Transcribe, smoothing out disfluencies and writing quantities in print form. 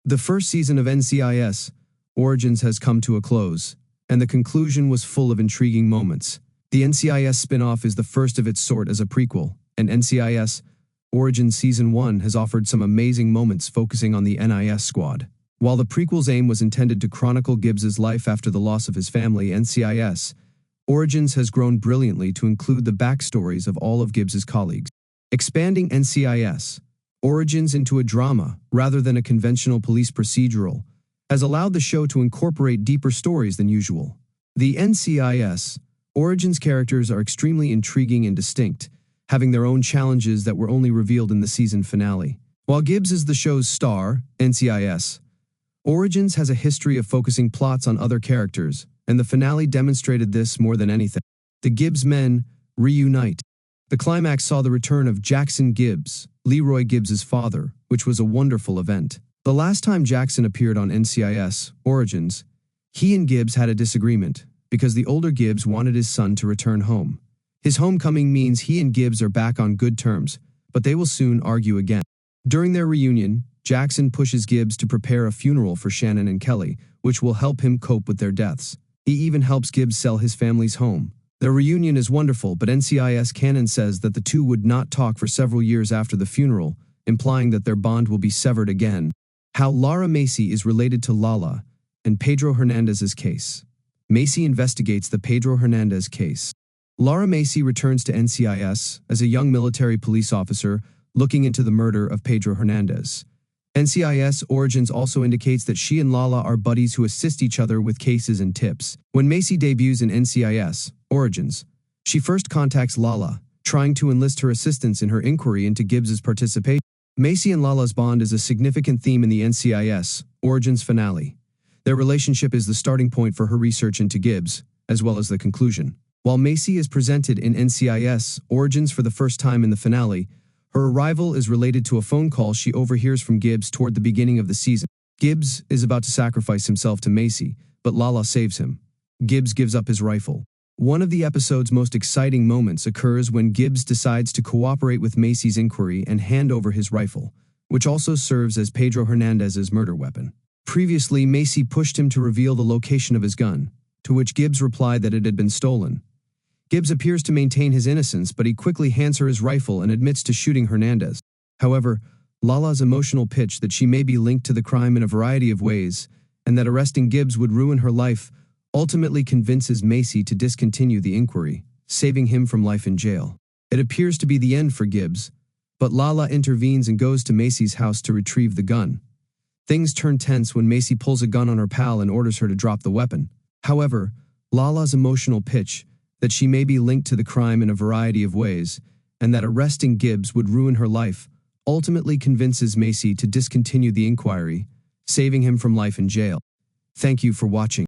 The first season of NCIS, Origins has come to a close, and the conclusion was full of intriguing moments. The NCIS spin-off is the first of its sort as a prequel, and NCIS Origins Season 1 has offered some amazing moments focusing on the NIS squad. While the prequel's aim was intended to chronicle Gibbs's life after the loss of his family, NCIS Origins has grown brilliantly to include the backstories of all of Gibbs's colleagues, expanding NCIS Origins into a drama rather than a conventional police procedural has allowed the show to incorporate deeper stories than usual. The NCIS Origins characters are extremely intriguing and distinct, having their own challenges that were only revealed in the season finale. While Gibbs is the show's star, NCIS Origins has a history of focusing plots on other characters, and the finale demonstrated this more than anything. The Gibbs men reunite. The climax saw the return of Jackson Gibbs, Leroy Gibbs's father, which was a wonderful event. The last time Jackson appeared on NCIS Origins, he and Gibbs had a disagreement because the older Gibbs wanted his son to return home. His homecoming means he and Gibbs are back on good terms, but they will soon argue again. During their reunion, Jackson pushes Gibbs to prepare a funeral for Shannon and Kelly, which will help him cope with their deaths. He even helps Gibbs sell his family's home. Their reunion is wonderful, but NCIS canon says that the two would not talk for several years after the funeral, implying that their bond will be severed again. How Laura Macy is related to Lala and Pedro Hernandez's case. Macy investigates the Pedro Hernandez case. Laura Macy returns to NCIS as a young military police officer looking into the murder of Pedro Hernandez. NCIS Origins also indicates that she and Lala are buddies who assist each other with cases and tips. When Macy debuts in NCIS Origins, she first contacts Lala, trying to enlist her assistance in her inquiry into Gibbs's participation. Macy and Lala's bond is a significant theme in the NCIS Origins finale. Their relationship is the starting point for her research into Gibbs, as well as the conclusion. While Macy is presented in NCIS Origins for the first time in the finale, her arrival is related to a phone call she overhears from Gibbs toward the beginning of the season. Gibbs is about to sacrifice himself to Macy, but Lala saves him. Gibbs gives up his rifle. One of the episode's most exciting moments occurs when Gibbs decides to cooperate with Macy's inquiry and hand over his rifle, which also serves as Pedro Hernandez's murder weapon. Previously, Macy pushed him to reveal the location of his gun, to which Gibbs replied that it had been stolen. Gibbs appears to maintain his innocence, but he quickly hands her his rifle and admits to shooting Hernandez. However, Lala's emotional pitch that she may be linked to the crime in a variety of ways, and that arresting Gibbs would ruin her life, ultimately convinces Macy to discontinue the inquiry, saving him from life in jail. It appears to be the end for Gibbs, but Lala intervenes and goes to Macy's house to retrieve the gun. Things turn tense when Macy pulls a gun on her pal and orders her to drop the weapon. However, Lala's emotional pitch that she may be linked to the crime in a variety of ways, and that arresting Gibbs would ruin her life, ultimately convinces Macy to discontinue the inquiry, saving him from life in jail. Thank you for watching.